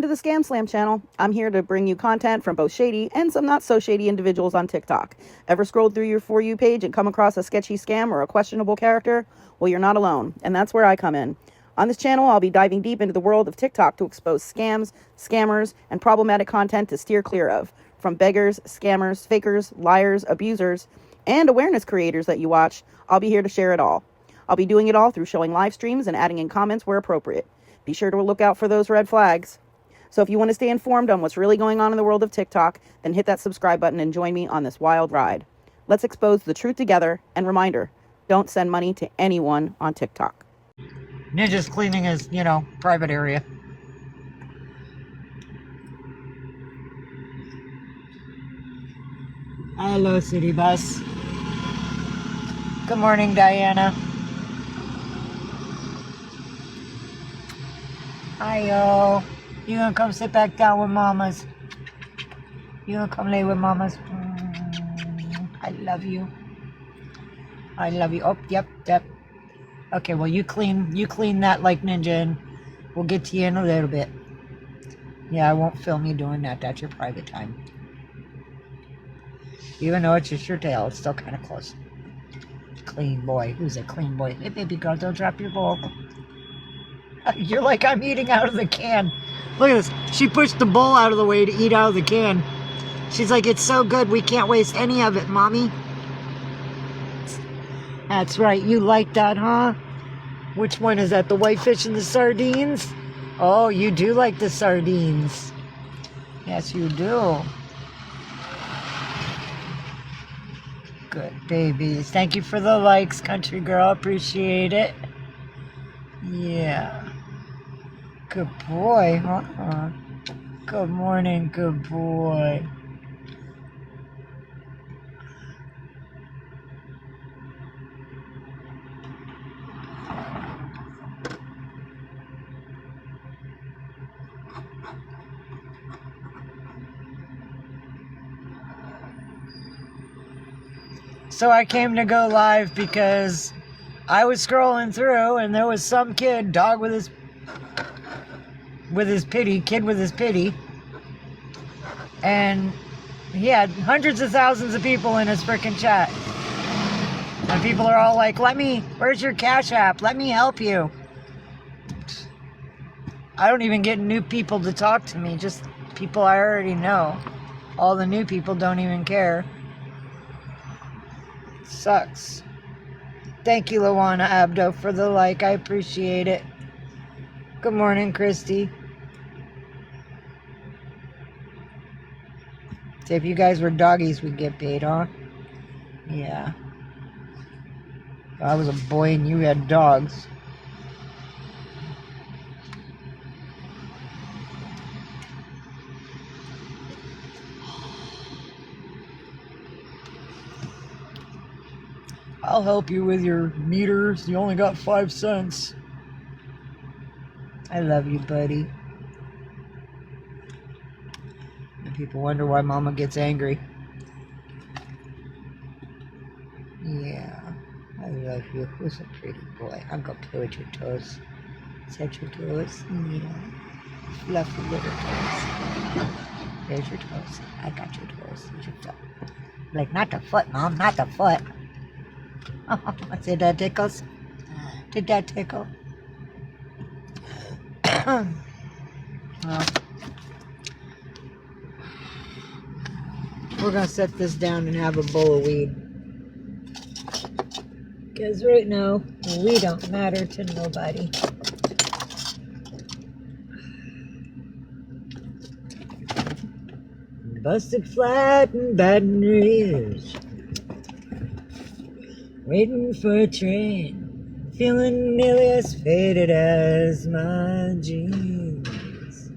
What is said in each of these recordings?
to the ScamSlam channel. I'm here to bring you content from both shady and some not so shady individuals on TikTok. Ever scrolled through your For You page and come across a sketchy scam or a questionable character? Well, you're not alone, and that's where I come in. On this channel, I'll be diving deep into the world of TikTok to expose scams, scammers, and problematic content to steer clear of. From beggars, scammers, fakers, liars, abusers, and awareness creators that you watch, I'll be here to share it all. I'll be doing it all through showing live streams and adding in comments where appropriate. Be sure to look out for those red flags. So if you want to stay informed on what's really going on in the world of TikTok, then hit that subscribe button and join me on this wild ride. Let's expose the truth together, and reminder, don't send money to anyone on TikTok. Ninja's cleaning his, private area. Hello, City Bus. Good morning, Diana. Hi-yo. You gonna come sit back down with mamas? You gonna come lay with mamas? I love you. I love you. Oh, yep. Okay, well, you clean that like Ninja, and we'll get to you in a little bit. Yeah, I won't film you doing that. That's your private time. Even though it's just your tail, it's still kind of close. Clean boy. Who's a clean boy? Hey, baby girl, don't drop your bowl. You're like, I'm eating out of the can. Look at this. She pushed the bowl out of the way to eat out of the can. She's like, it's so good, we can't waste any of it, Mommy. That's right, you like that, huh? Which one is that, the whitefish and the sardines? Oh, you do like the sardines. Yes, you do. Good babies. Thank you for the likes, country girl. Appreciate it. Yeah. Good boy, huh? Good morning, good boy. So I came to go live because I was scrolling through and there was some kid, dog with his pity, and he had hundreds of thousands of people in his frickin' chat. And people are all like, where's your Cash App? Let me help you. I don't even get new people to talk to me, just people I already know. All the new people don't even care. Sucks. Thank you, Luana Abdo, for the like. I appreciate it. Good morning, Christy. So if you guys were doggies, we'd get paid, huh? Yeah. If I was a boy and you had dogs. I'll help you with your meters. You only got 5 cents. I love you, buddy. And people wonder why Mama gets angry. Yeah, I love you. Who's a pretty boy? I'll go play with your toes. Is that your toes? Yeah. Fluffy little toes. There's your toes. I got your toes. There's your foot. Like, not the foot, Mom. Not the foot. Oh, did that tickles? Did that tickle? Well, we're gonna set this down and have a bowl of weed. Because right now, we don't matter to nobody. Busted flat in Baton Rouge. Waiting for a train, feeling nearly as faded as my jeans.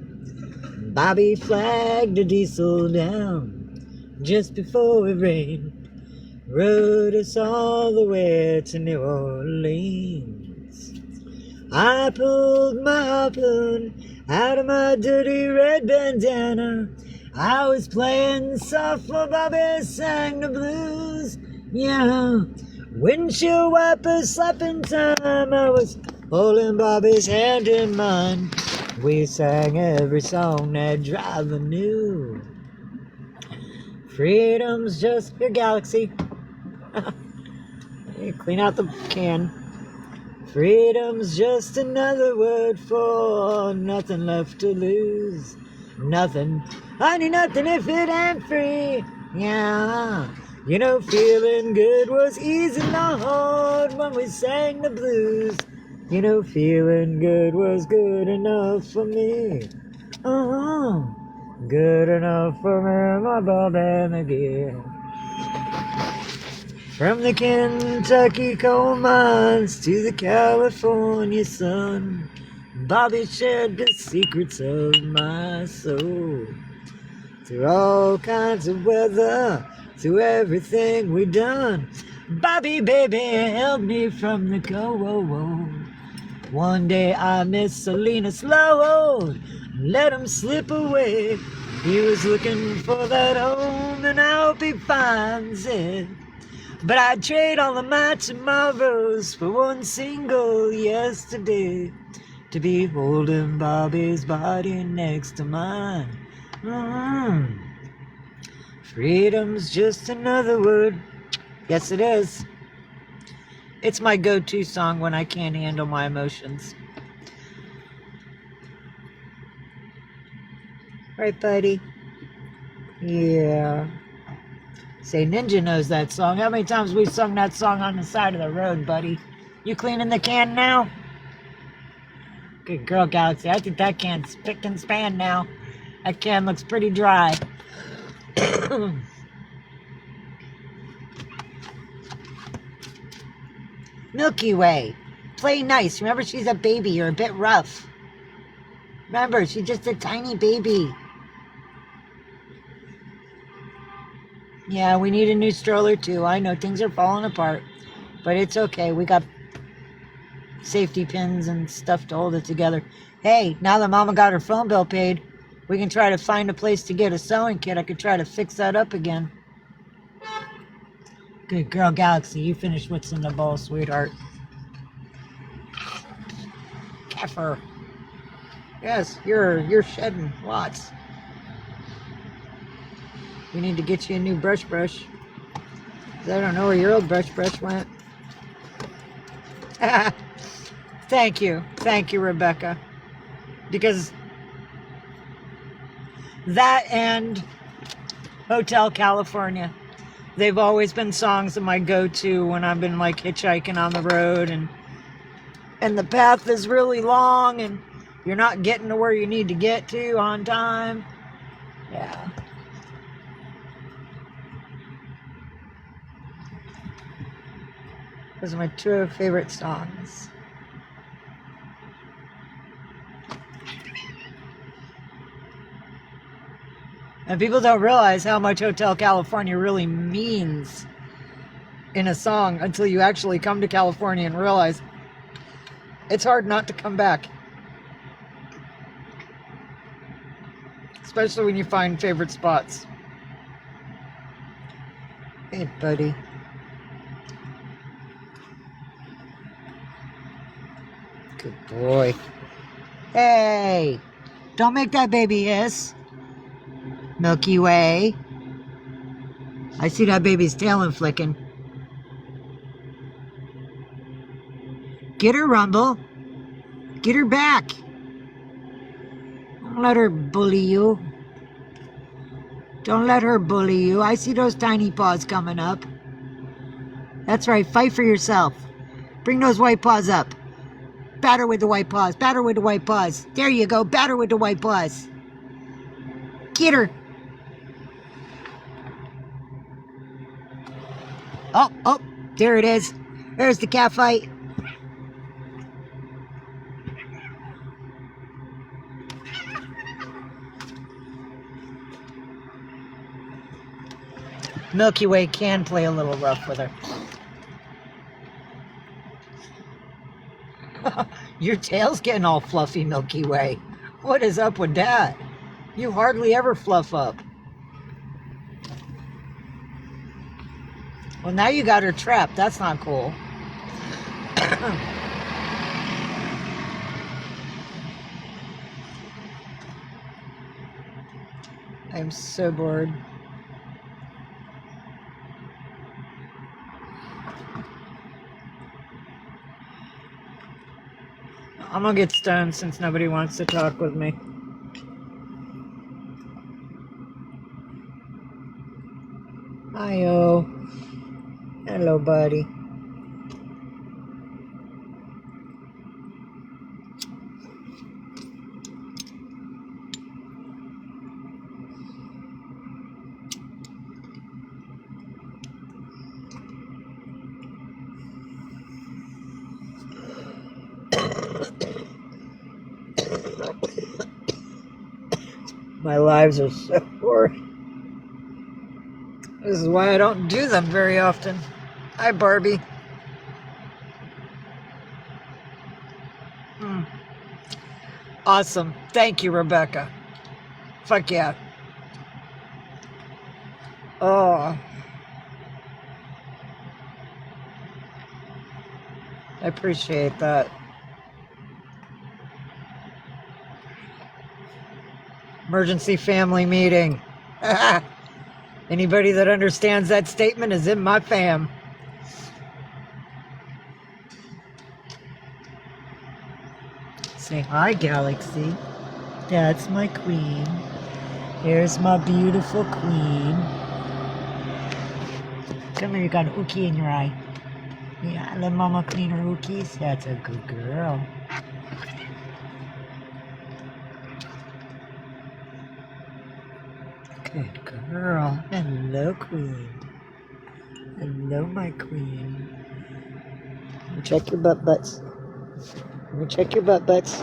Bobby flagged a diesel down just before it rained, rode us all the way to New Orleans. I pulled my harpoon out of my dirty red bandana. I was playing soft for Bobby sang the blues, yeah. Windshield wipers slapping time, I was holding Bobby's hand in mine. We sang every song that Driver knew. Freedom's just your galaxy. Clean out the can. Freedom's just another word for nothing left to lose. Nothing. I need nothing if it ain't free. Yeah. You know, feeling good was easy and hard when we sang the blues. You know, feeling good was good enough for me. Good enough for me, my Bob and again. From the Kentucky coal mines to the California sun, Bobby shared the secrets of my soul. Through all kinds of weather, through everything we done, Bobby, baby, held me from the cold. One day I missed Selena slow, let him slip away. He was looking for that home, and I hope he finds it. But I'd trade all of my tomorrows for one single yesterday, to be holding Bobby's body next to mine. Freedom's just another word. Yes, it is. It's my go-to song when I can't handle my emotions. Right, buddy? Yeah. Say, Ninja knows that song. How many times we sung that song on the side of the road, buddy? You cleaning the can now? Good girl, Galaxy. I think that can's spick and span now. That can looks pretty dry. Milky Way. Play nice. Remember, she's a baby. You're a bit rough. Remember, she's just a tiny baby. Yeah, we need a new stroller too. I know things are falling apart, but it's okay. We got safety pins and stuff to hold it together. Hey, now that Mama got her phone bill paid, we can try to find a place to get a sewing kit. I could try to fix that up again. Good girl, Galaxy. You finished what's in the bowl, sweetheart. Kefir. Yes, you're shedding lots. We need to get you a new brush. 'Cause I don't know where your old brush went. Thank you, Rebecca. Because that and Hotel California, they've always been songs of my go-to when I've been like hitchhiking on the road and the path is really long and you're not getting to where you need to get to on time. Yeah. Those are my two favorite songs. And people don't realize how much Hotel California really means in a song until you actually come to California and realize it's hard not to come back. Especially when you find favorite spots. Hey, buddy. Good boy. Hey! Don't make that baby hiss. Milky Way. I see that baby's tail flicking. Get her, Rumble. Get her back. Don't let her bully you. Don't let her bully you. I see those tiny paws coming up. That's right. Fight for yourself. Bring those white paws up. Batter with the white paws. Batter with the white paws. There you go. Batter with the white paws. Get her. Oh, there it is. There's the cat fight. Milky Way can play a little rough with her. Your tail's getting all fluffy, Milky Way. What is up with that? You hardly ever fluff up. Well, now you got her trapped. That's not cool. I'm so bored. I'm gonna get stoned since nobody wants to talk with me. Hi-yo. Hello, buddy. My lives are so boring. This is why I don't do them very often. Hi, Barbie. Awesome. Thank you, Rebecca. Fuck yeah. Oh. I appreciate that. Emergency family meeting. Anybody that understands that statement is in my fam. Say hi, Galaxy. That's my queen. Here's my beautiful queen. Come here, you got an ookie in your eye. Yeah, let mama clean her ookies. That's a good girl. Good girl. Hello, queen. Hello, my queen. Check your butt butts. Let me check your butt butts.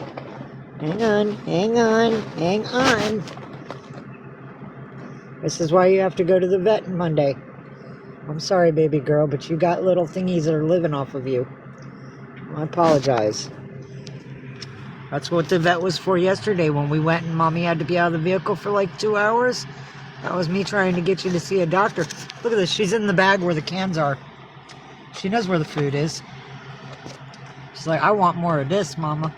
Hang on, hang on, hang on. This is why you have to go to the vet on Monday. I'm sorry, baby girl, but you got little thingies that are living off of you. I apologize. That's what the vet was for yesterday when we went and Mommy had to be out of the vehicle for like 2 hours. That was me trying to get you to see a doctor. Look at this. She's in the bag where the cans are. She knows where the food is. She's like, I want more of this, Mama.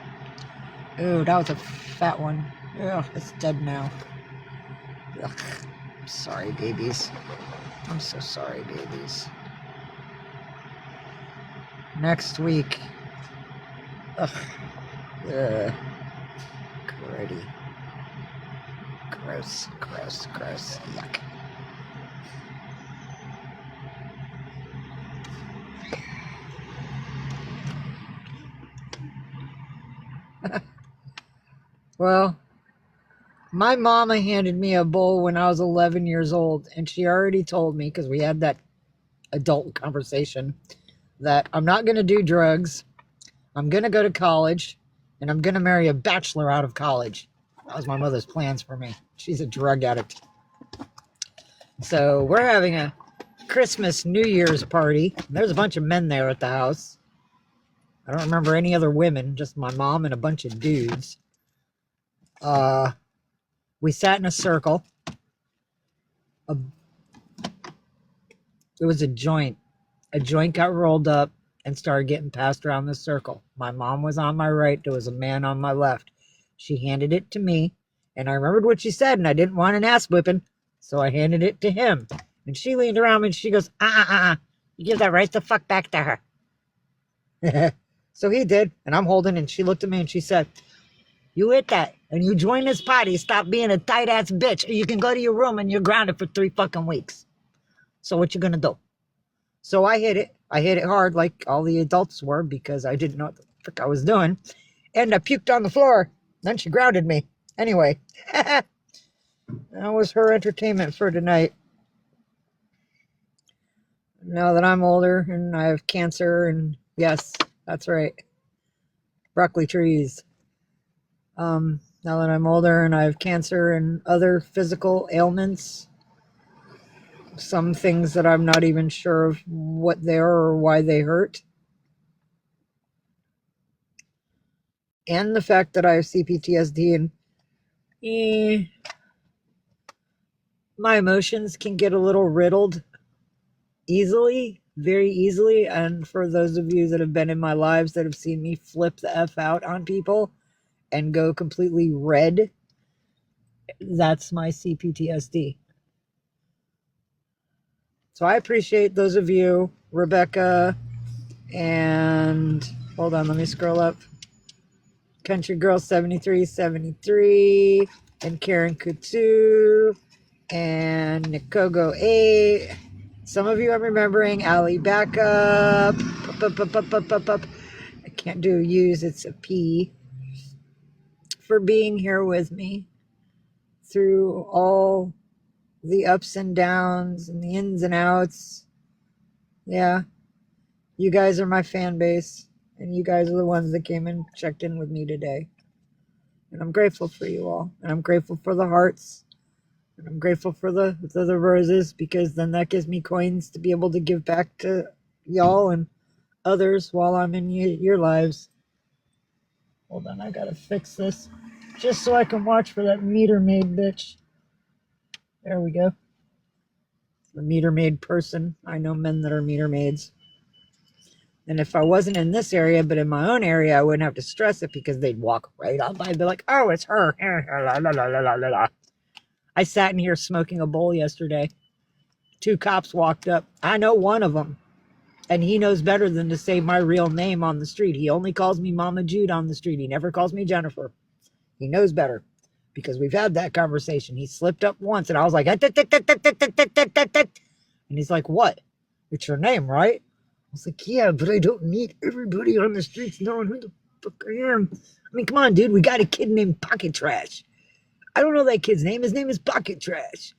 Ooh, that was a fat one. Ugh, it's dead now. Ugh. I'm sorry, babies. I'm so sorry, babies. Next week. Ugh. Ugh. Gritty. Gross, gross, gross. Yuck. Well, my mama handed me a bowl when I was 11 years old, and she already told me, because we had that adult conversation, that I'm not going to do drugs, I'm going to go to college, and I'm going to marry a bachelor out of college. That was my mother's plans for me. She's a drug addict. So we're having a Christmas New Year's party. There's a bunch of men there at the house. I don't remember any other women, just my mom and a bunch of dudes. We sat in a circle. It was a joint. A joint got rolled up and started getting passed around the circle. My mom was on my right. There was a man on my left. She handed it to me, and I remembered what she said, and I didn't want an ass whipping, so I handed it to him. And she leaned around me, and she goes, you give that right the fuck back to her. So he did, and I'm holding, and she looked at me, and she said, you hit that, and you join this party, stop being a tight-ass bitch, or you can go to your room, and you're grounded for 3 fucking weeks. So what you gonna do? So I hit it. I hit it hard like all the adults were because I didn't know what the frick I was doing. And I puked on the floor. Then she grounded me. Anyway, that was her entertainment for tonight. Now that I'm older and I have cancer and yes, that's right. Broccoli trees. Now that I'm older and I have cancer and other physical ailments, some things that I'm not even sure of what they are or why they hurt. And the fact that I have CPTSD and my emotions can get a little riddled easily, very easily. And for those of you that have been in my lives that have seen me flip the F out on people and go completely red, That's my CPTSD. So I appreciate those of you, Rebecca, and hold on, let me scroll up. Country Girl 7373, and Karen Coutu, and Nikogo 8. Some of you I'm remembering. Ali Backup. I can't do a use, it's a P. For being here with me through all the ups and downs and the ins and outs. Yeah, you guys are my fan base, and you guys are the ones that came and checked in with me today. And I'm grateful for you all, and I'm grateful for the hearts, and I'm grateful for the roses, because then that gives me coins to be able to give back to y'all and others while I'm in your lives. Hold on, I gotta fix this just so I can watch for that meter maid bitch. There we go. The meter maid person. I know men that are meter maids. And if I wasn't in this area, but in my own area, I wouldn't have to stress it, because they'd walk right on by and be like, oh, it's her. I sat in here smoking a bowl yesterday. 2 cops walked up. I know one of them, and he knows better than to say my real name on the street. He only calls me Mama Jude on the street. He never calls me Jennifer. He knows better, because we've had that conversation. He slipped up once, and I was like, and he's like, what? It's your name, right? I was like, yeah, but I don't need everybody on the streets knowing who the fuck I am. I mean, come on, dude. We got a kid named Pocket Trash. I don't know that kid's name. His name is Pocket Trash.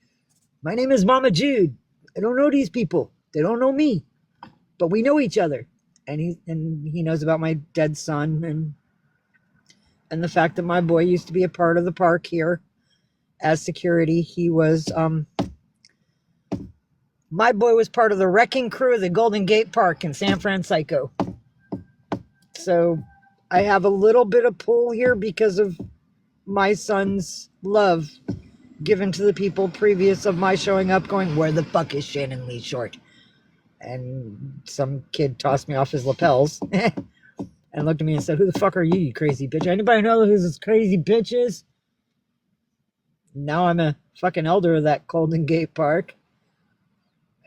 My name is Mama Jude. I don't know these people. They don't know me. But we know each other. And he knows about my dead son, and the fact that my boy used to be a part of the park here as security. He was my boy was part of the wrecking crew of the Golden Gate Park in San Francisco. So I have a little bit of pull here because of my son's love given to the people previous of my showing up going, where the fuck is Shannon Lee Short? And some kid tossed me off his lapels and looked at me and said, who the fuck are you, you crazy bitch? Anybody know who this crazy bitch is? Now I'm a fucking elder of that Golden Gate Park,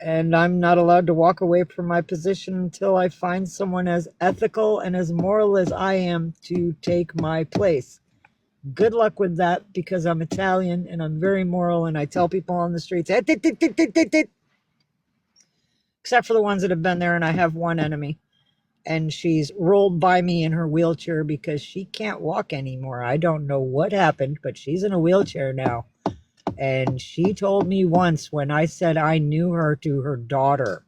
and I'm not allowed to walk away from my position until I find someone as ethical and as moral as I am to take my place. Good luck with that, because I'm Italian and I'm very moral, and I tell people on the streets, except for the ones that have been there, and I have one enemy, and she's rolled by me in her wheelchair because she can't walk anymore. I don't know what happened, but she's in a wheelchair now. And she told me once, when I said I knew her, to her daughter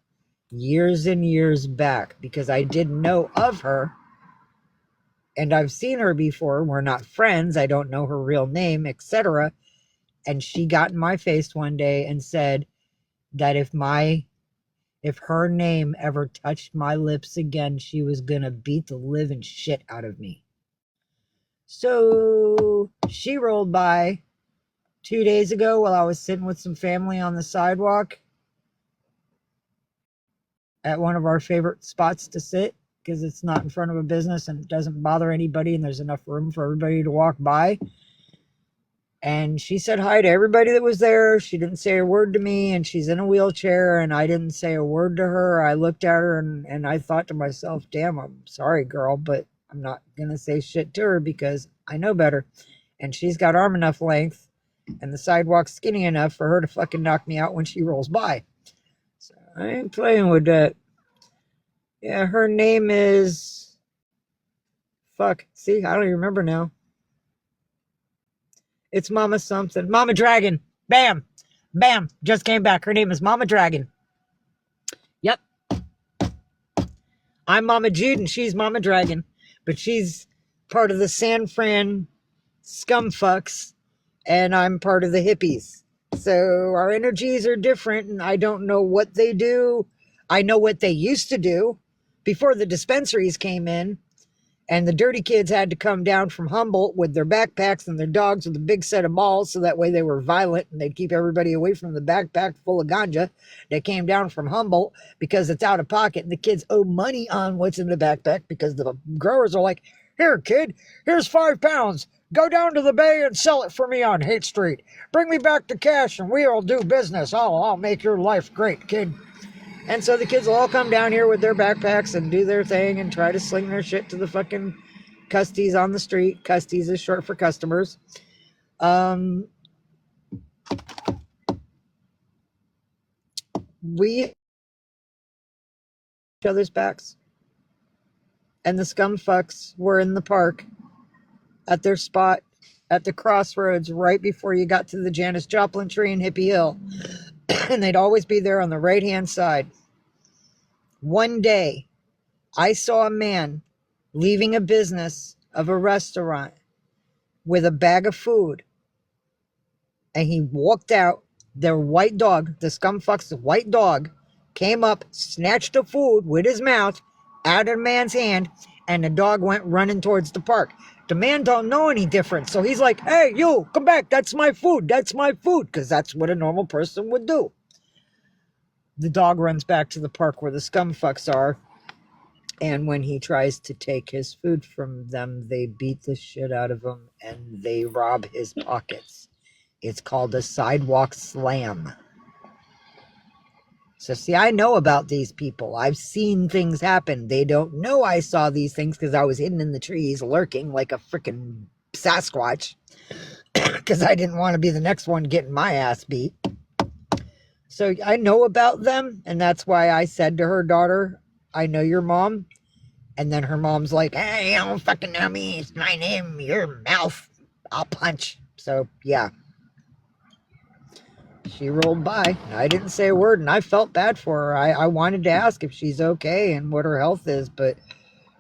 years and years back, because I didn't know of her, and I've seen her before. We're not friends. I don't know her real name, etc. And she got in my face one day and said that if her name ever touched my lips again, she was going to beat the living shit out of me. So she rolled by 2 days ago while I was sitting with some family on the sidewalk at one of our favorite spots to sit, because it's not in front of a business and it doesn't bother anybody, and there's enough room for everybody to walk by. And she said hi to everybody that was there. She didn't say a word to me, and she's in a wheelchair, and I didn't say a word to her. I looked at her and I thought to myself, damn, I'm sorry, girl, but I'm not going to say shit to her because I know better. And she's got arm enough length and the sidewalk's skinny enough for her to fucking knock me out when she rolls by. So I ain't playing with that. Yeah, her name is... Fuck. See, I don't even remember now. It's Mama something. Mama Dragon. Bam. Bam. Just came back. Her name is Mama Dragon. Yep. I'm Mama Jude and she's Mama Dragon. But she's part of the San Fran scumfucks and I'm part of the hippies. So our energies are different, and I don't know what they do. I know what they used to do before the dispensaries came in. And the dirty kids had to come down from Humboldt with their backpacks and their dogs with a big set of balls, so that way they were violent and they'd keep everybody away from the backpack full of ganja that came down from Humboldt, because it's out of pocket and the kids owe money on what's in the backpack, because the growers are like, here, kid, here's 5 pounds. Go down to the bay and sell it for me on Haight Street. Bring me back the cash and we'll do business. I'll make your life great, kid. And so the kids will all come down here with their backpacks and do their thing and try to sling their shit to the fucking custies on the street. Custies is short for customers. We each other's backs. And the scumfucks were in the park at their spot at the crossroads right before you got to the Janis Joplin tree in Hippie Hill. And they'd always be there on the right-hand side. One day, I saw a man leaving a business of a restaurant with a bag of food. And he walked out. Their white dog, the scumfuck's white dog, came up, snatched the food with his mouth out of the man's hand, and the dog went running towards the park. The man don't know any different, so he's like, hey, you, come back, that's my food, because that's what a normal person would do. The dog runs back to the park where the scumfucks are, and when he tries to take his food from them, they beat the shit out of him, and they rob his pockets. It's called a sidewalk slam. So see, I know about these people. I've seen things happen. They don't know I saw these things because I was hidden in the trees lurking like a freaking Sasquatch because I didn't want to be the next one getting my ass beat. So I know about them, and that's why I said to her daughter, I know your mom. And then her mom's like, hey, you don't fucking know me. It's my name, your mouth. I'll punch. So, yeah. She rolled by. I didn't say a word, and I felt bad for her. I wanted to ask if she's okay and what her health is, but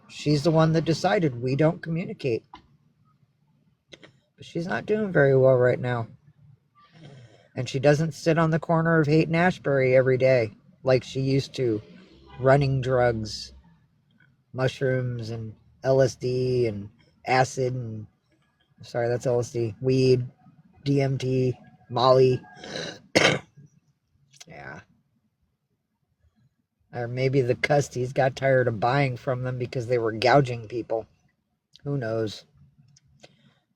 she's the one that decided we don't communicate. But she's not doing very well right now. And she doesn't sit on the corner of Haight and Ashbury every day like she used to, running drugs, mushrooms, and LSD, and acid, and sorry, that's LSD, weed, DMT, Molly. Yeah. Or maybe the custies got tired of buying from them because they were gouging people. Who knows?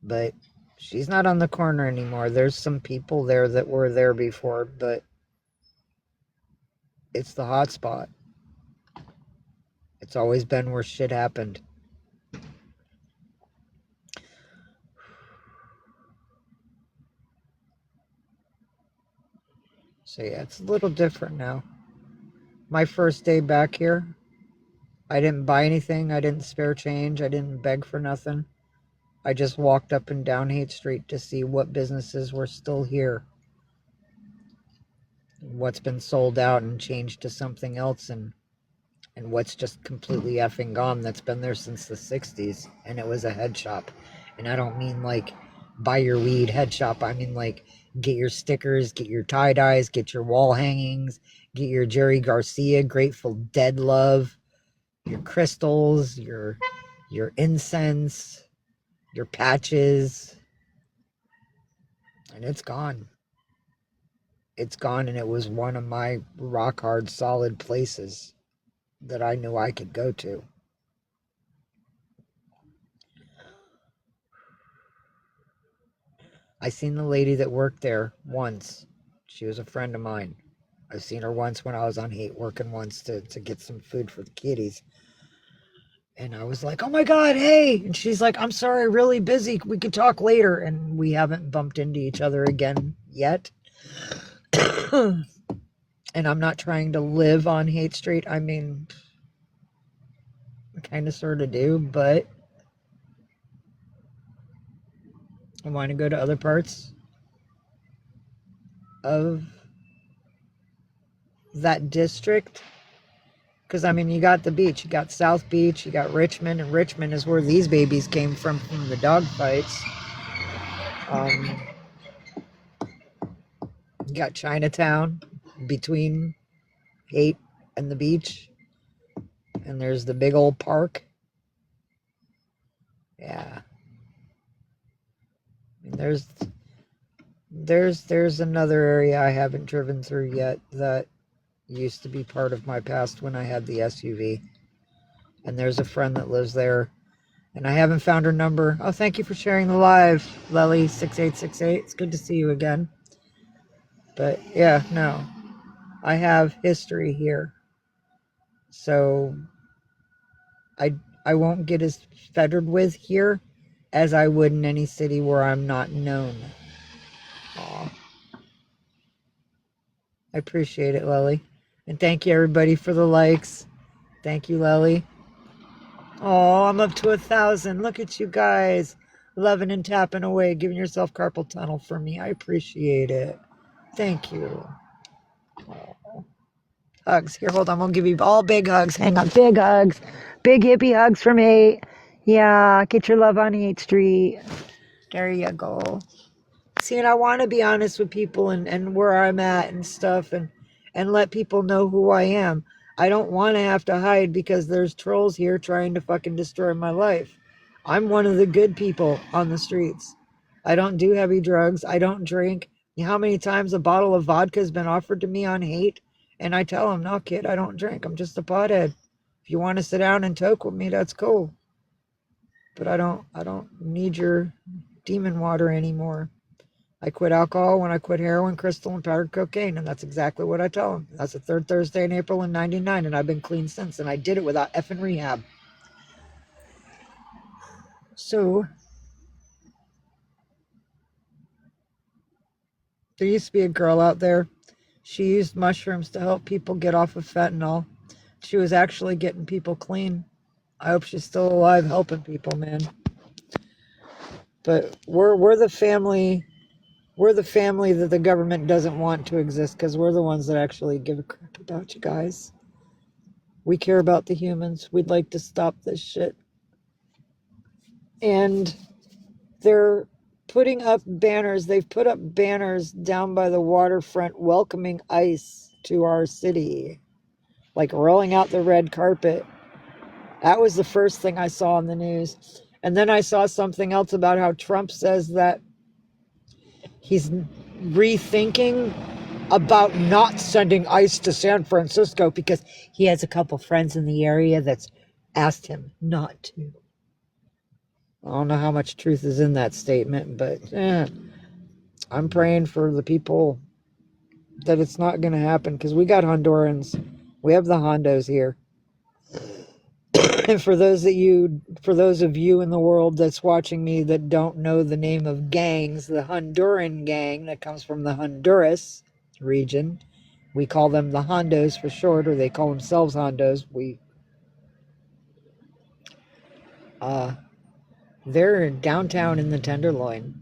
But she's not on the corner anymore. There's some people there that were there before, but it's the hot spot. It's always been where shit happened. So yeah, it's a little different now. My first day back here, I didn't buy anything. I didn't spare change. I didn't beg for nothing. I just walked up and down Haight Street to see what businesses were still here. What's been sold out and changed to something else, and what's just completely effing gone that's been there since the 60s. And it was a head shop. And I don't mean like buy your weed head shop. I mean like get your stickers, get your tie-dyes, get your wall hangings, get your Jerry Garcia Grateful Dead love, your crystals, your incense, your patches. And it's gone. It's gone, and it was one of my rock hard solid places that I knew I could go to. I seen the lady that worked there once. She was a friend of mine. I've seen her once when I was on Haight working once to get some food for the kiddies. And I was like, oh my God, hey. And she's like, I'm sorry, really busy. We can talk later. And we haven't bumped into each other again yet. And I'm not trying to live on Haight Street. I mean, I kind of sort of do, but I want to go to other parts of that district. Because, I mean, you got the beach. You got South Beach. You got Richmond. And Richmond is where these babies came from the dog fights. You got Chinatown between Haight and the beach. And there's the big old park. Yeah. I mean, there's another area I haven't driven through yet that used to be part of my past when I had the SUV. And there's a friend that lives there, And I haven't found her number. Oh, thank you for sharing the live, Lely6868. It's good to see you again. But yeah, no. I have history here. So I won't get as fettered with here as I would in any city where I'm not known. Aw. I appreciate it, Lely. And thank you everybody for the likes. Thank you, Lely. Oh, I'm up to 1,000. Look at you guys. Loving and tapping away, giving yourself carpal tunnel for me. I appreciate it. Thank you. Oh. Hugs. Here, hold on. I'm going to give you all big hugs. Hang on. Big hugs. Big hippie hugs for me. Yeah, get your love on 8th Street. There you go. See, and I want to be honest with people and where I'm at and stuff and let people know who I am. I don't want to have to hide because there's trolls here trying to fucking destroy my life. I'm one of the good people on the streets. I don't do heavy drugs. I don't drink. You know how many times a bottle of vodka has been offered to me on hate? And I tell them, no, kid, I don't drink. I'm just a pothead. If you want to sit down and toke with me, that's cool. But I don't need your demon water anymore. I quit alcohol when I quit heroin, crystal, and powdered cocaine, and that's exactly what I tell them. That's the third Thursday in April in '99, and I've been clean since, and I did it without effing rehab. So, there used to be a girl out there. She used mushrooms to help people get off of fentanyl. She was actually getting people clean. I hope she's still alive helping people, man. But we're the family. We're the family that the government doesn't want to exist because we're the ones that actually give a crap about you guys. We care about the humans. We'd like to stop this shit. And they're putting up banners. They've put up banners down by the waterfront welcoming ICE to our city, like rolling out the red carpet. That was the first thing I saw in the news. And then I saw something else about how Trump says that he's rethinking about not sending ICE to San Francisco because he has a couple friends in the area that's asked him not to. I don't know how much truth is in that statement, but I'm praying for the people that it's not going to happen because we got Hondurans. We have the Hondos here. And for those of you in the world that's watching me that don't know the name of gangs, the Honduran gang that comes from the Honduras region, we call them the Hondos for short, or they call themselves Hondos. They're downtown in the Tenderloin,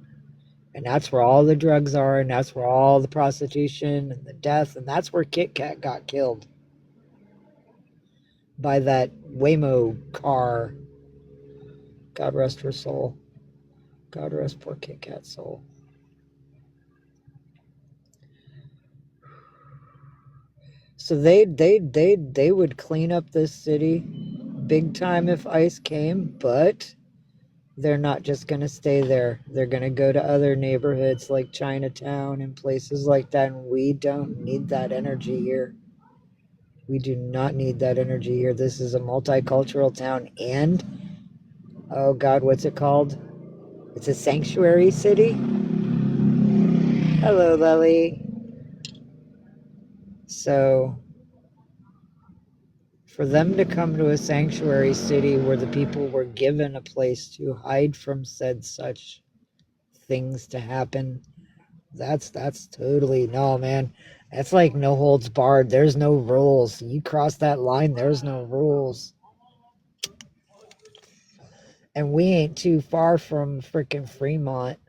and that's where all the drugs are, and that's where all the prostitution and the death, and that's where Kit Kat got killed by that Waymo car. God rest her soul. God rest poor Kit Kat's soul. So they would clean up this city big time if ICE came, but they're not just going to stay there. They're going to go to other neighborhoods like Chinatown and places like that, and we don't need that energy here. We do not need that energy here. This is a multicultural town, and oh God, what's it called? It's a sanctuary city. Hello, Lily. So, for them to come to a sanctuary city where the people were given a place to hide from said such things to happen, that's totally, no, man. That's like no holds barred. There's no rules. You cross that line, there's no rules. And we ain't too far from frickin' Fremont.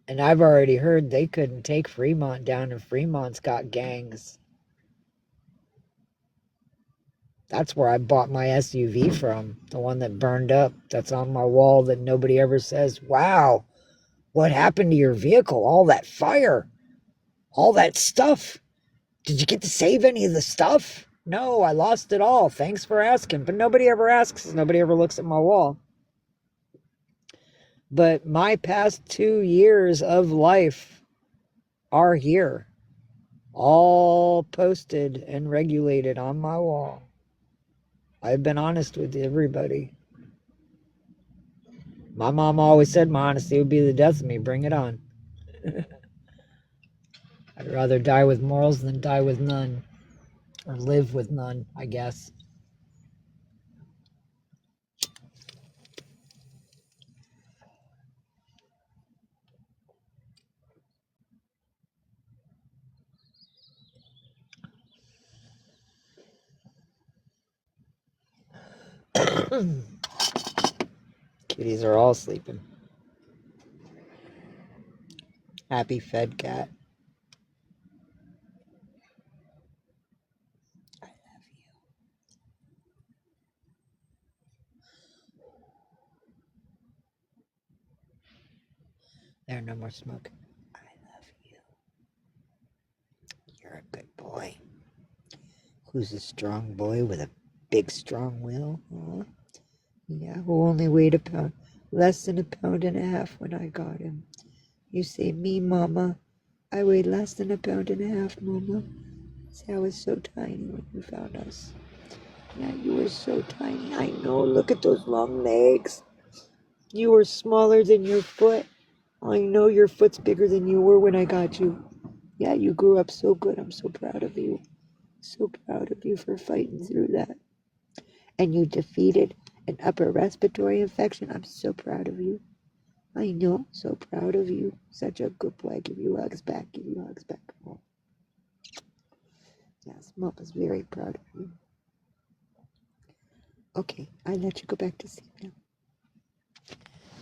And I've already heard they couldn't take Fremont down, and Fremont's got gangs. That's where I bought my SUV from, the one that burned up. That's on my wall that nobody ever says, wow, what happened to your vehicle? All that fire, all that stuff. Did you get to save any of the stuff? No, I lost it all. Thanks for asking. But nobody ever asks. Nobody ever looks at my wall. But my past 2 years of life are here, all posted and regulated on my wall. I've been honest with everybody. My mom always said my honesty would be the death of me. Bring it on. I'd rather die with morals than die with none. Or live with none, I guess. Kitties are all sleeping. Happy fed cat. I love you. There, no more smoke. I love you. You're a good boy. Who's a strong boy with a big, strong will? Huh? Yeah, who only weighed a pound, less than a pound and a half when I got him. You say, me, Mama. I weighed less than a pound and a half, Mama. See, I was so tiny when you found us. Yeah, you were so tiny. I know. Look at those long legs. You were smaller than your foot. I know your foot's bigger than you were when I got you. Yeah, you grew up so good. I'm so proud of you. So proud of you for fighting through that. And you defeated an upper respiratory infection. I'm so proud of you. I know. So proud of you. Such a good boy. Give you hugs back. Give you hugs back. Oh. Yes, Mom is very proud of you. Okay, I let you go back to sleep now.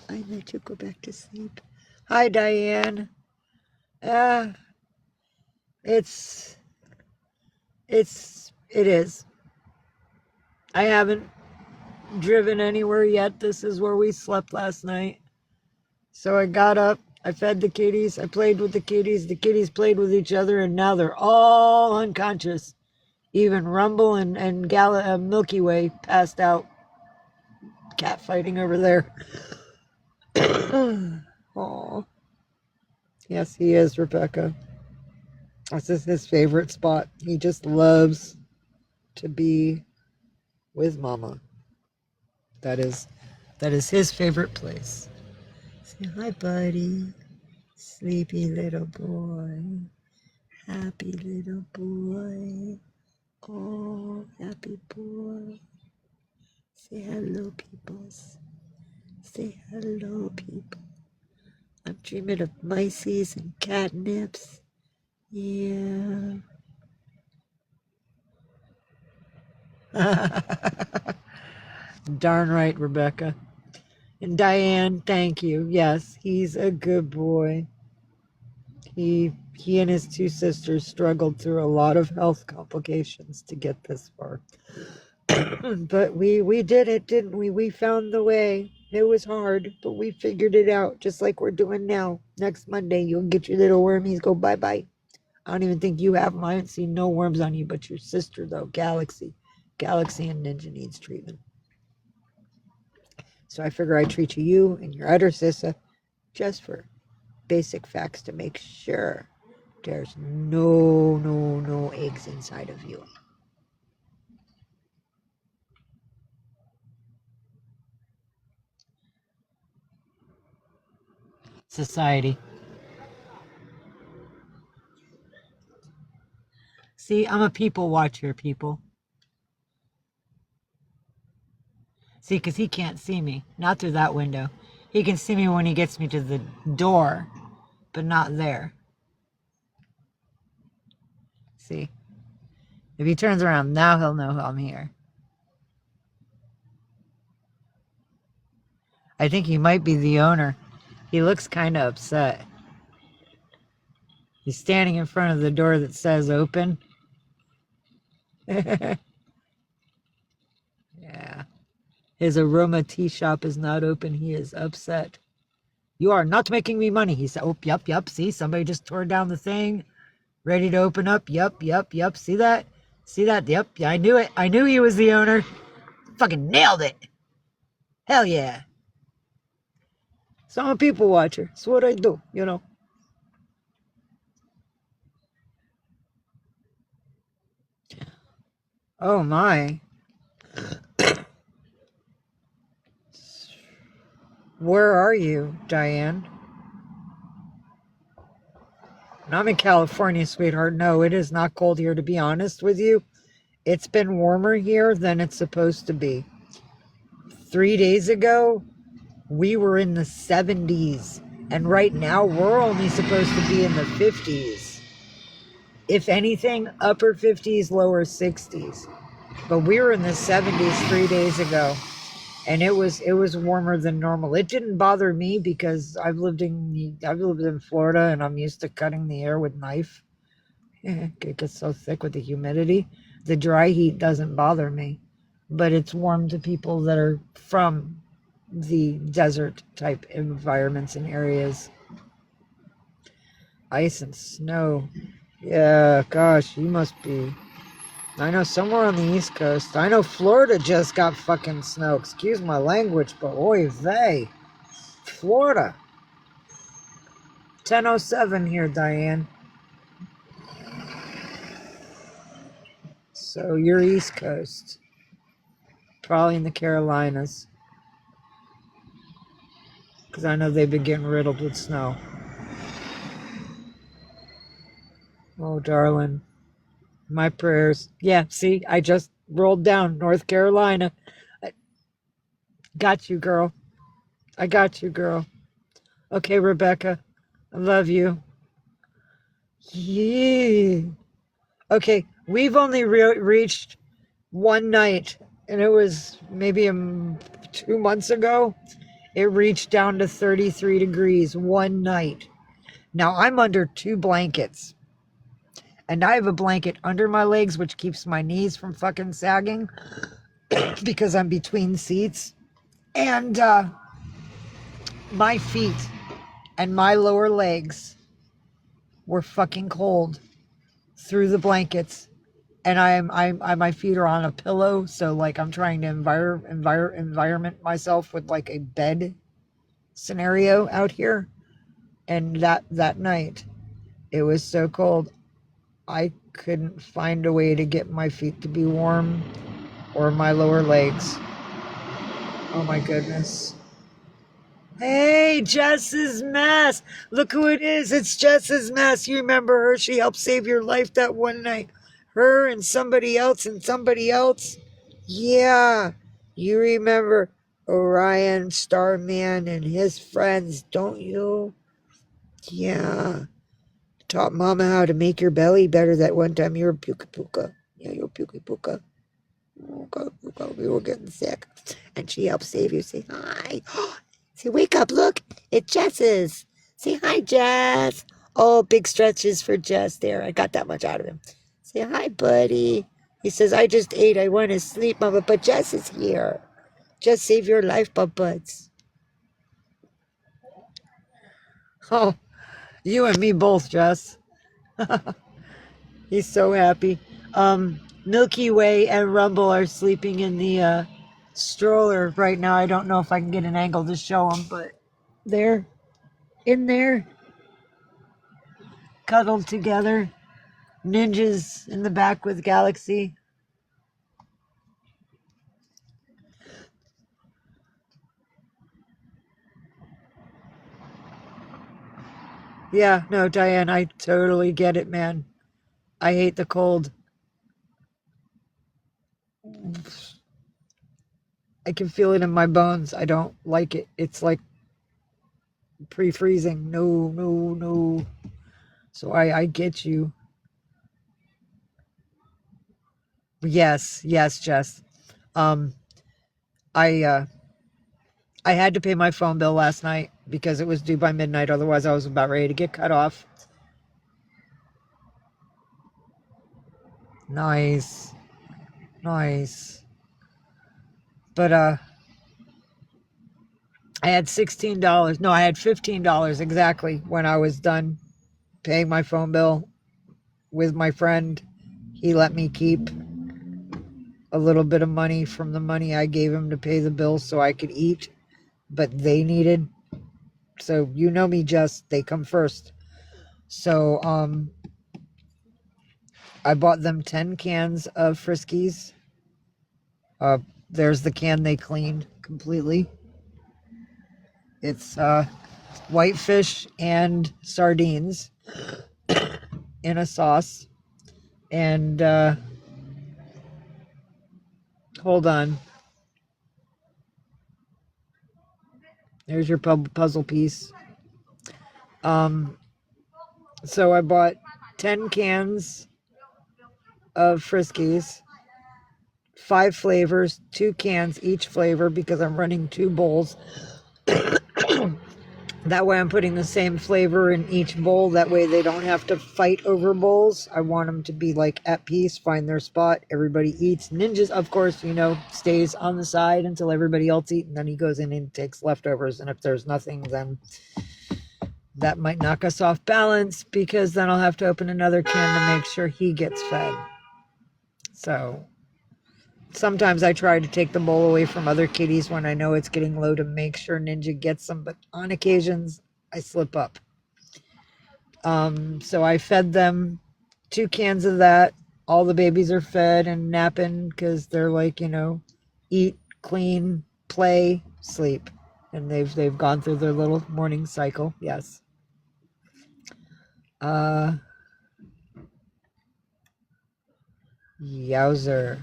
I let you go back to sleep. Hi, Diane. It is. I haven't driven anywhere yet. This is where we slept last night. So I got up, I fed the kitties, I played with the kitties played with each other, and now they're all unconscious. Even Rumble and Milky Way passed out. Cat fighting over there. Oh, yes, he is, Rebecca. This is his favorite spot. He just loves to be with Mama. That is his favorite place. Say hi, buddy. Sleepy little boy. Happy little boy. Oh, happy boy. Say hello, peoples. Say hello, people. I'm dreaming of mices and catnips. Yeah. Darn right, Rebecca. And Diane, thank you. Yes, he's a good boy. He and his two sisters struggled through a lot of health complications to get this far. But we did it, didn't we? We found the way. It was hard, but we figured it out, just like we're doing now. Next Monday, you'll get your little wormies go bye-bye. I don't even think you have them. I haven't seen no worms on you, but your sister, though, Galaxy. Galaxy and Ninja needs treatment. So I figure I treat you and your other sister just for basic facts to make sure there's no eggs inside of you. Society. See, I'm a people watcher, people. See, because he can't see me. Not through that window. He can see me when he gets me to the door, but not there. See? If he turns around, now he'll know I'm here. I think he might be the owner. He looks kind of upset. He's standing in front of the door that says open. Yeah. His aroma tea shop is not open. He is upset. You are not making me money. He said, oh, yep. See, somebody just tore down the thing. Ready to open up. Yep. See that? Yep. Yeah, I knew it. I knew he was the owner. Fucking nailed it. Hell yeah. So I'm a people watcher. That's what I do, you know. Oh my. Where are you, Diane? I'm in California, sweetheart. No, it is not cold here, to be honest with you. It's been warmer here than it's supposed to be. 3 days ago, we were in the 70s, and right now we're only supposed to be in the 50s. If anything, upper 50s, lower 60s. But we were in the 70s 3 days ago, and it was warmer than normal. It didn't bother me because I've lived in Florida, and I'm used to cutting the air with knife. It gets so thick with the humidity. The dry heat doesn't bother me, but it's warm to people that are from the desert type environments and areas. Ice and snow. Yeah, gosh, you must be. I know somewhere on the East Coast. I know Florida just got fucking snow. Excuse my language, but oy vey. Florida. 10:07 here, Diane. So you're East Coast. Probably in the Carolinas. Because I know they've been getting riddled with snow. Oh, darling. My prayers. Yeah, see, I just rolled down North Carolina. I got you, girl. I got you, girl. Okay, Rebecca. I love you. Yeah. Okay, we've only reached one night, and it was maybe 2 months ago. It reached down to 33 degrees one night. Now I'm under 2 blankets. And I have a blanket under my legs, which keeps my knees from fucking sagging because I'm between seats. And my feet and my lower legs were fucking cold through the blankets. And my feet are on a pillow, so like I'm trying to environment myself with like a bed scenario out here. And that night, it was so cold, I couldn't find a way to get my feet to be warm or my lower legs. Oh my goodness. Hey, Jess's mess. Look who it is. It's Jess's mess. You remember her? She helped save your life that one night. Her and somebody else and somebody else. Yeah. You remember Orion Starman and his friends, don't you? Yeah. Taught Mama how to make your belly better that one time you were puka puka. Yeah, you were puka puka. We were getting sick. And she helped save you. Say hi. Say, wake up, look. It's Jess's. Say hi, Jess. Oh, big stretches for Jess there. I got that much out of him. Say hi, buddy. He says, I just ate. I want to sleep, Mama, but Jess is here. Just save your life, Bubbuds. Oh, you and me both, Jess. He's so happy. Milky Way and Rumble are sleeping in the stroller right now. I don't know if I can get an angle to show them, but they're in there, cuddled together. Ninja's in the back with Galaxy. Yeah, no, Diane, I totally get it, man. I hate the cold. I can feel it in my bones. I don't like it. It's like pre-freezing. No, no, no. So I get you. Yes, yes, Jess. Um, I had to pay my phone bill last night because it was due by midnight. Otherwise, I was about ready to get cut off. Nice, nice. But I had $16. No, I had $15 exactly when I was done paying my phone bill with my friend. He let me keep a little bit of money from the money I gave him to pay the bill so I could eat, but they needed. So you know me, Jess, they come first. So I bought them 10 cans of Friskies. There's the can they cleaned completely. It's whitefish and sardines in a sauce. And hold on. There's your puzzle piece. So I bought 10 cans of Friskies, 5 flavors, 2 cans each flavor because I'm running 2 bowls. That way I'm putting the same flavor in each bowl. That way they don't have to fight over bowls. I want them to be like at peace, find their spot. Everybody eats. Ninjas, of course, stays on the side until everybody else eats. And then he goes in and takes leftovers. And if there's nothing, then that might knock us off balance because then I'll have to open another can to make sure he gets fed. So sometimes I try to take the bowl away from other kitties when I know it's getting low to make sure Ninja gets them, but on occasions I slip up. So I fed them 2 cans of that. All the babies are fed and napping because they're like, eat, clean, play, sleep. And they've gone through their little morning cycle. Yes. Yowzer.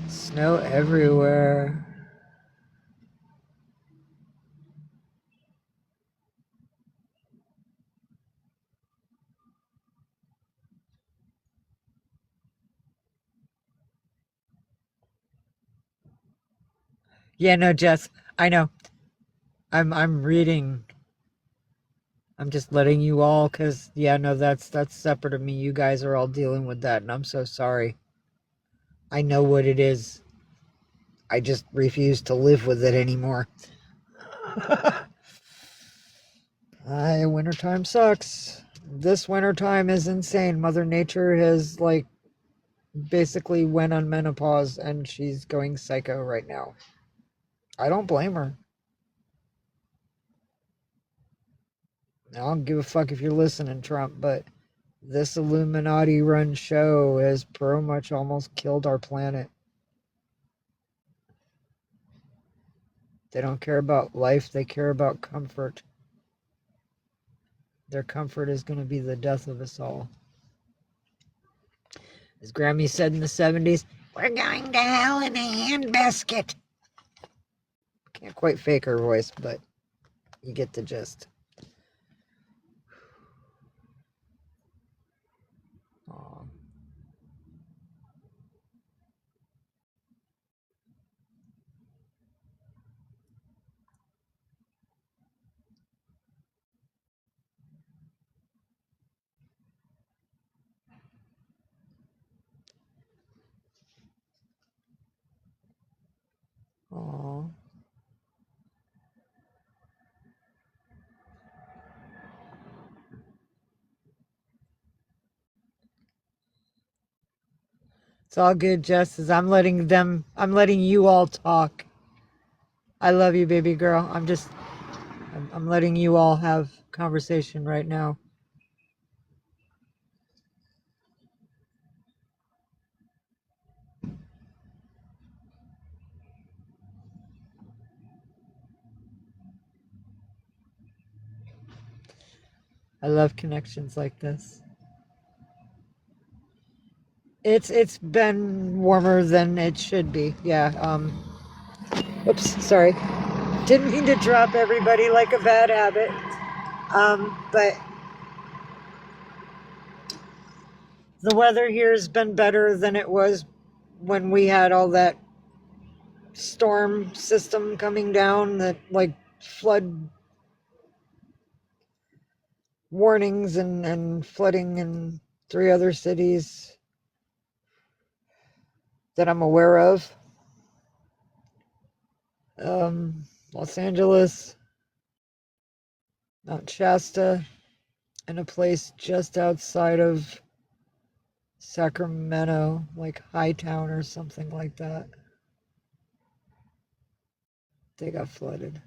Snow everywhere. Yeah, no, Jess, I know. I'm reading. I'm just letting you all, cause yeah, no, that's separate of me. You guys are all dealing with that, and I'm so sorry. I know what it is. I just refuse to live with it anymore. Wintertime sucks. This wintertime is insane. Mother Nature has like basically went on menopause and she's going psycho right now. I don't blame her. I don't give a fuck if you're listening, Trump, but this Illuminati run show has pretty much almost killed our planet. They don't care about life, they care about comfort. Their comfort is going to be the death of us all. As Grammy said in the 70s, we're going to hell in a handbasket. Can't quite fake her voice, but you get the gist. Aww. Aww. It's all good, Jess, as I'm letting you all talk. I love you, baby girl. I'm letting you all have conversation right now. I love connections like this. It's been warmer than it should be. Yeah. Oops, sorry. Didn't mean to drop everybody like a bad habit. But the weather here has been better than it was when we had all that storm system coming down, that like flood warnings and flooding in 3 other cities that I'm aware of. Los Angeles, Mount Shasta, and a place just outside of Sacramento, like Hightown or something like that. They got flooded.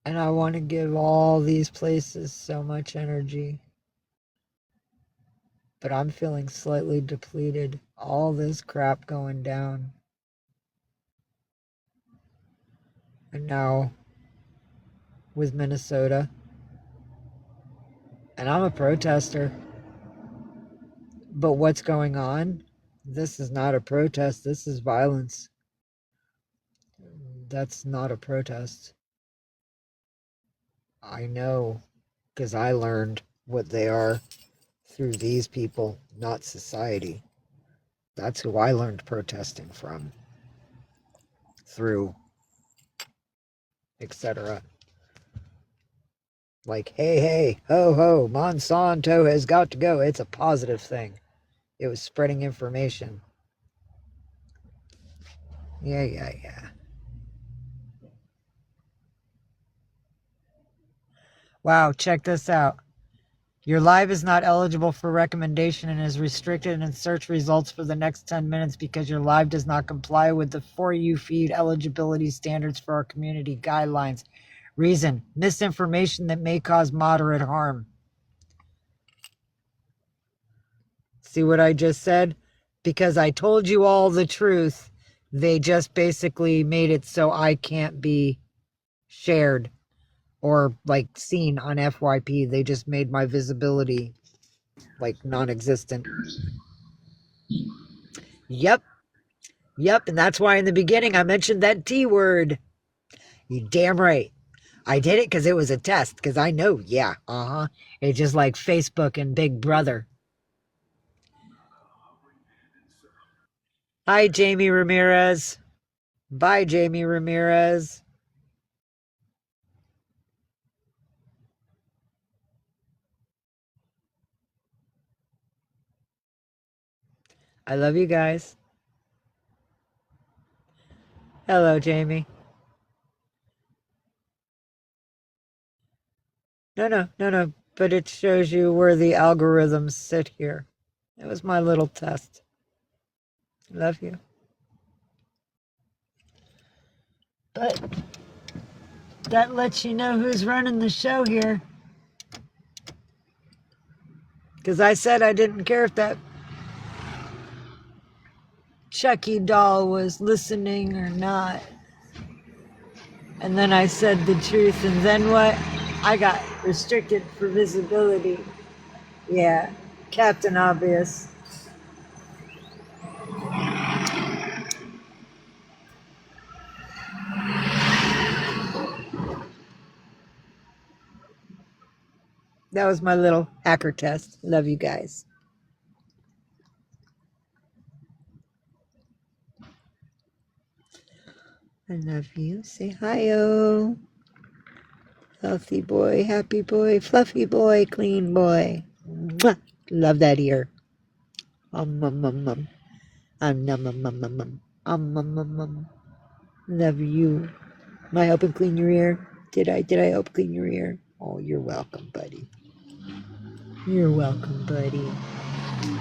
And I want to give all these places so much energy. But I'm feeling slightly depleted. All this crap going down. And now with Minnesota. And I'm a protester. But what's going on? This is not a protest. This is violence. That's not a protest. I know, because I learned what they are through these people, not society. That's who I learned protesting from, through, etc. Like, hey, hey, ho, ho, Monsanto has got to go. It's a positive thing. It was spreading information. Yeah. Wow, check this out. Your live is not eligible for recommendation and is restricted in search results for the next 10 minutes because your live does not comply with the For You feed eligibility standards for our community guidelines. Reason: misinformation that may cause moderate harm. See what I just said? Because I told you all the truth, they just basically made it so I can't be shared or like seen on FYP. They just made my visibility like non-existent. Yep, and that's why in the beginning I mentioned that T word. You damn right. I did it because it was a test, because I know, yeah, It's just like Facebook and Big Brother. Hi, Jamie Ramirez. Bye, Jamie Ramirez. I love you guys. Hello, Jamie. No. But it shows you where the algorithms sit here. It was my little test. Love you. But that lets you know who's running the show here. Because I said I didn't care if that Chucky doll was listening or not. And then I said the truth, and then what? I got restricted for visibility. Yeah, Captain Obvious. That was my little hacker test. Love you guys. I love you. Say hi-oh. Healthy boy, happy boy, fluffy boy, clean boy. Mwah. Love that ear. Num. I'm num. Love you. Am I helping clean your ear? Did I help clean your ear? Oh, you're welcome, buddy. You're welcome, buddy.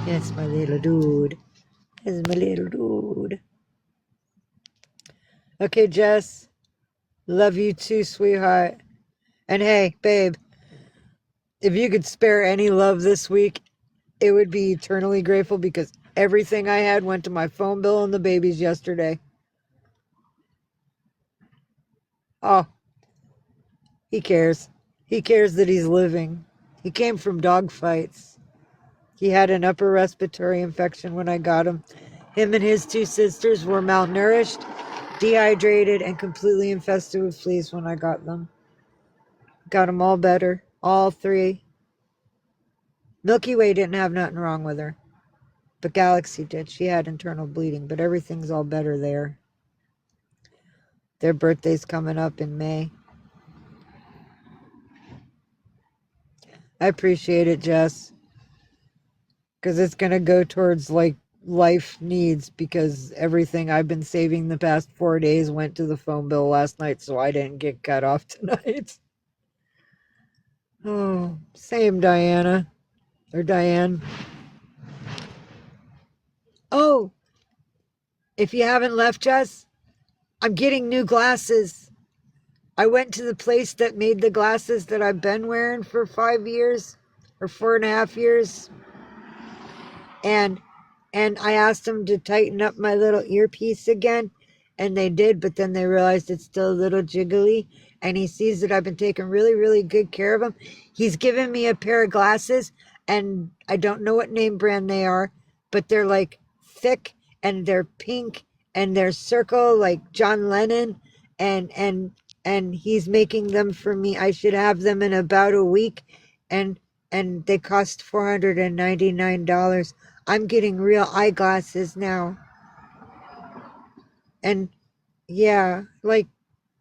That's my little dude. That's my little dude. Okay, Jess. Love you too, sweetheart. And hey, babe, if you could spare any love this week, it would be eternally grateful, because everything I had went to my phone bill and the babies yesterday. Oh, he cares. He cares that he's living. He came from dog fights. He had an upper respiratory infection when I got him. Him and his two sisters were malnourished, dehydrated, and completely infested with fleas when I got them. Got them all better. All three. Milky Way didn't have nothing wrong with her. But Galaxy did. She had internal bleeding, but everything's all better there. Their birthday's coming up in May. I appreciate it, Jess. Because it's going to go towards, like, life needs, because everything I've been saving the past 4 days went to the phone bill last night, so I didn't get cut off tonight. Oh, same, Diana. Or Diane. Oh, if you haven't left, Jess, I'm getting new glasses. I went to the place that made the glasses that I've been wearing for 5 years, or 4.5 years. and I asked them to tighten up my little earpiece again, and they did, but then they realized it's still a little jiggly, and he sees that I've been taking really, really good care of him. He's given me a pair of glasses, and I don't know what name brand they are, but they're like thick, and they're pink, and they're circle like John Lennon, and he's making them for me. I should have them in about a week, and they cost $499. I'm getting real eyeglasses now. And yeah, like,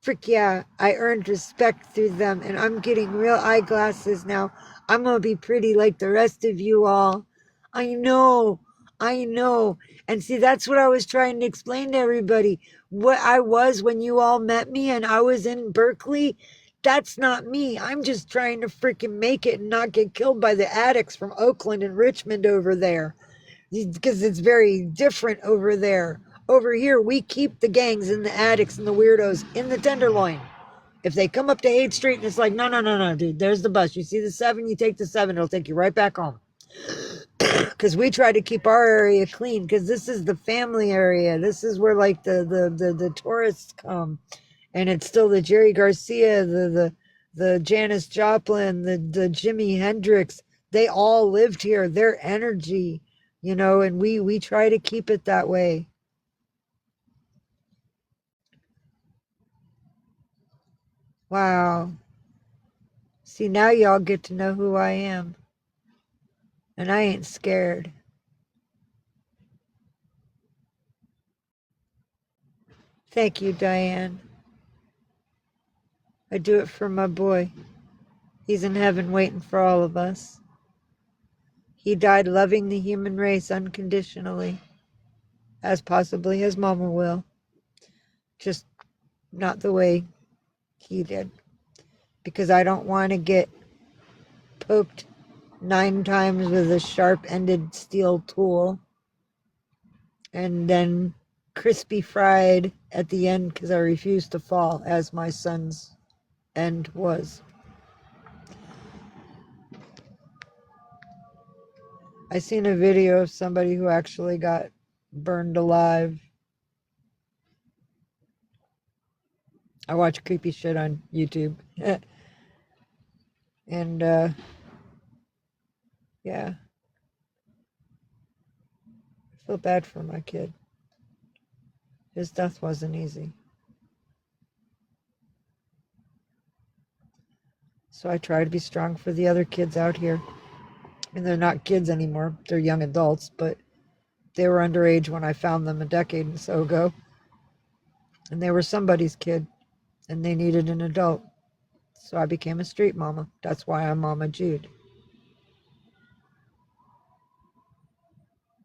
frick yeah, I earned respect through them, and I'm getting real eyeglasses now. I'm gonna be pretty like the rest of you all. I know. And see, that's what I was trying to explain to everybody. What I was when you all met me and I was in Berkeley, that's not me. I'm just trying to freaking make it and not get killed by the addicts from Oakland and Richmond over there. Because it's very different over there. Over here, we keep the gangs and the addicts and the weirdos in the Tenderloin. If they come up to 8th Street and it's like, no, dude, there's the bus. You see the 7, you take the 7, it'll take you right back home. Because we try to keep our area clean, because this is the family area. This is where like the tourists come. And it's still the Jerry Garcia, the Janis Joplin, the Jimi Hendrix. They all lived here. Their energy, you know, and we try to keep it that way. Wow. See, now y'all get to know who I am. And I ain't scared. Thank you, Diane. I do it for my boy. He's in heaven waiting for all of us. He died loving the human race unconditionally, as possibly his mama will. Just not the way he did. Because I don't want to get poked 9 times with a sharp-ended steel tool and then crispy fried at the end because I refuse to fall, as my son's end was. I seen a video of somebody who actually got burned alive. I watch creepy shit on YouTube. And yeah, I feel bad for my kid. His death wasn't easy. So I try to be strong for the other kids out here. And they're not kids anymore. They're young adults, but they were underage when I found them a decade or so ago. And they were somebody's kid, and they needed an adult. So I became a street mama. That's why I'm Mama Jude.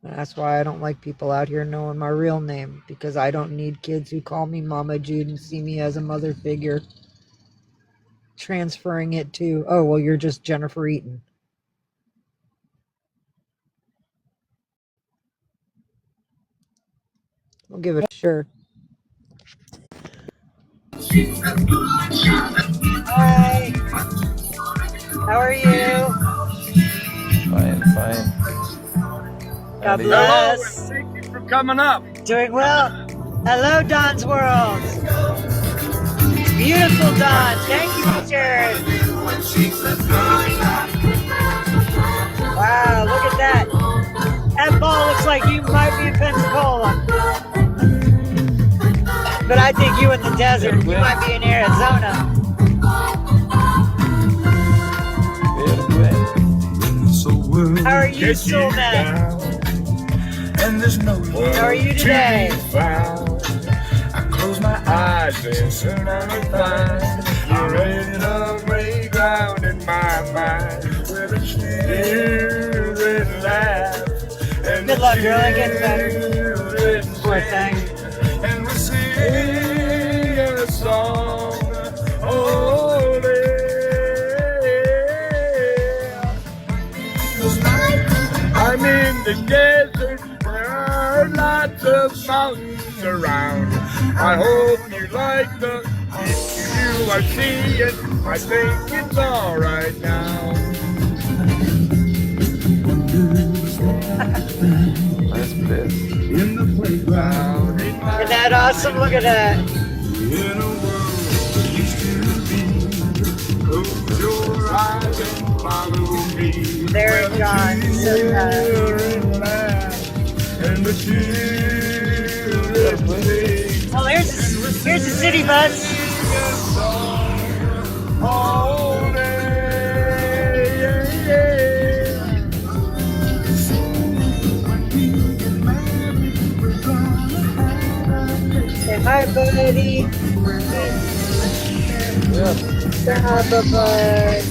And that's why I don't like people out here knowing my real name, because I don't need kids who call me Mama Jude and see me as a mother figure, transferring it to, oh, well, you're just Jennifer Eaton. We'll give it a sure. Hi. How are you? Fine. God bless. Hello, and thank you for coming up. Doing well. Hello, Don's World. Beautiful Don. Thank you for sharing. Wow, look at that. That ball looks like you might be in Pensacola. But I think you in the desert. You might be in Arizona. How are you, Soulman? How are you today? I close my eyes and soon I find you're in a playground in my mind with a children laugh and Good luck, girl. It gets better. Poor thing. And we sing a song. Oh, I'm in the desert, there are lots of mountains around. I hope you like the view I see it. I think it's alright now. drown in my Isn't that awesome? Look at that. in a world that used to be. Close your eyes and follow me. There, John. So nice. And the children sing Oh, here's the city bus. a song all day. Say hi, buddy. Say hi, bye-bye.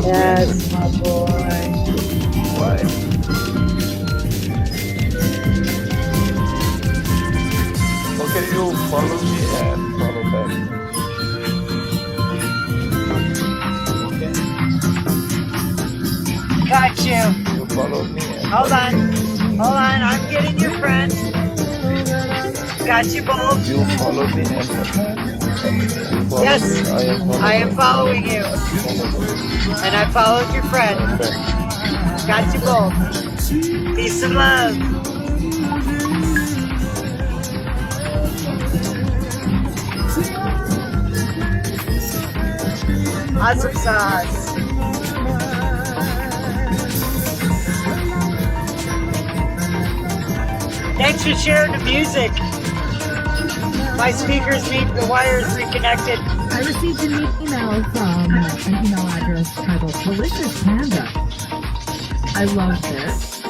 Yes, my boy. Why? Okay, you follow me and follow back. Okay? Got you. You follow me and Hold on. Hold on. I'm getting your friend. Got you both. you follow me and follow Yes, me. I am following you. And I followed your friend. Got you both. Peace and love. Awesome sauce. Thanks for sharing the music. My speakers need the wires reconnected. I received an email from an email address titled Delicious Panda. I love this.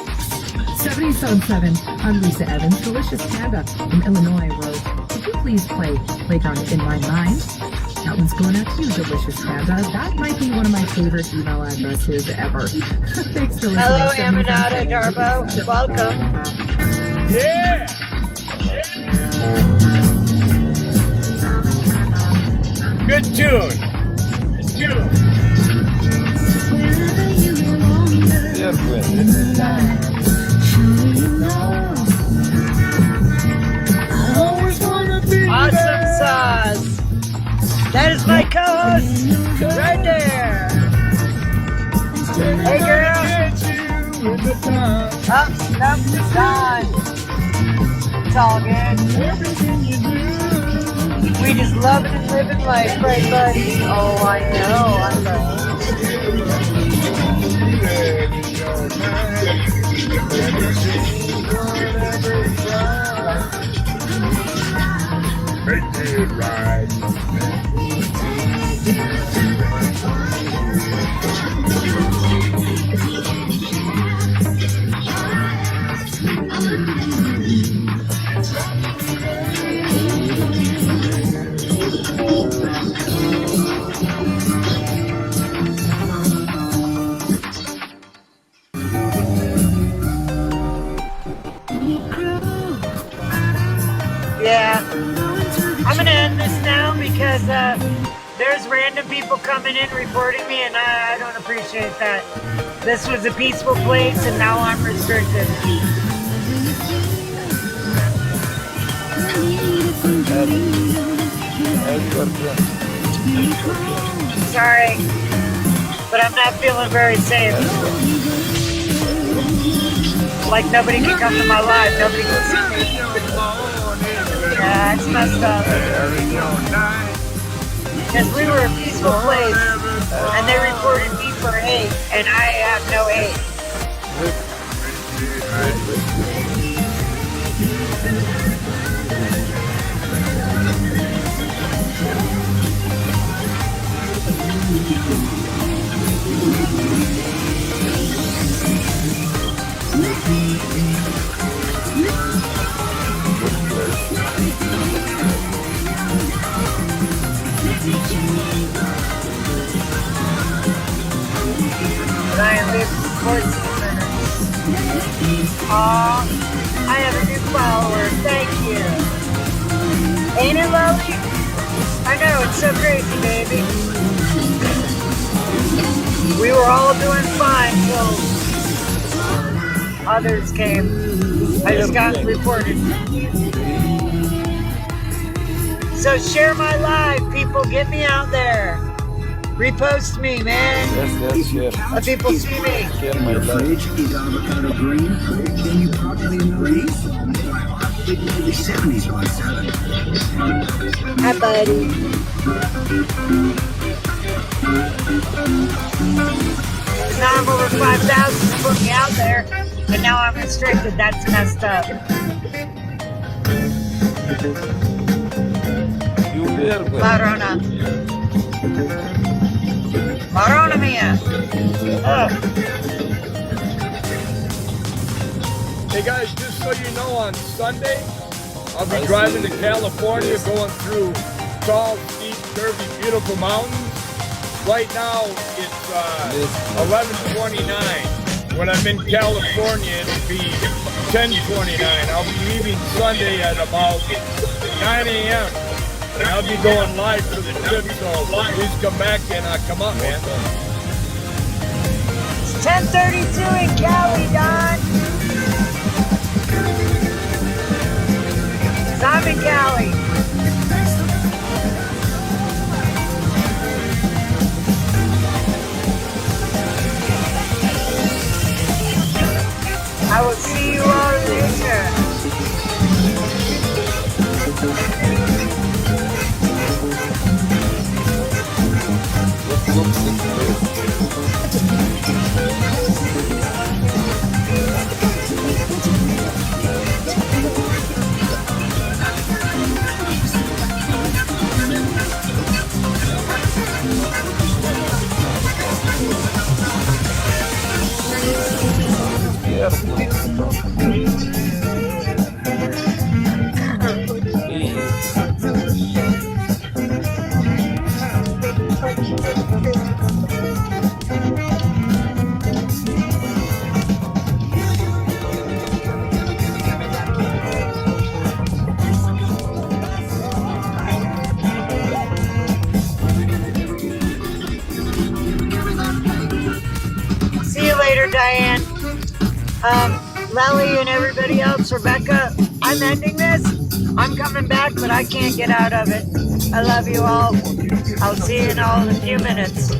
7077, I'm Lisa Evans. Delicious Panda from Illinois wrote, could you please play Playground in My Mind? That one's going out to you, Delicious Panda. That might be one of my favorite email addresses ever. Thanks for listening. Hello, 7077. Aminata Darbo. Welcome. Yeah! Good tune. Good tune. Yeah, Awesome sauce. That is my co-host right there. Hey, girl. Up, done. It's all good. We just loving and living life, right, buddy? Oh, I know. I love Make it right. Yeah. I'm going to end this now because there's random people coming in reporting me, and I don't appreciate that. This was a peaceful place, and now I'm restricted. Sorry, but I'm not feeling very safe. Like nobody can come to my life, nobody can see me. Yeah, it's messed up. Because we were a peaceful place, and they reported me for hate, and I have no hate. But I am living for 14 minutes. Aw, I have a new follower. Thank you. Ain't it lovely? I know, it's so crazy, baby. We were all doing fine till others came. I just got reported. So share my live, people. Get me out there. Repost me, man. Yes. Let people see me. Get my Fridge is avocado green. Then you properly breathe. The 70s on 7. Hi, buddy. Now I'm over 5,000 to put me out there, and now I'm restricted. That's messed up. You will. Marona. Marona mia. Hey guys, just so you know, on Sunday, I'll be driving to California, going through tall, steep, curvy, beautiful mountains. Right now, it's 11:29. When I'm in California, it'll be 10:29. I'll be leaving Sunday at about 9 a.m. And I'll be going live for the trip, so please come back and come up, man. It's 10:32 in Cali, Don. I'm in Cali. I will see you all later. See you later, Diane. Lally and everybody else, Rebecca, I'm ending this. I'm coming back, but I can't get out of it. I love you all. I'll see you in all in a few minutes.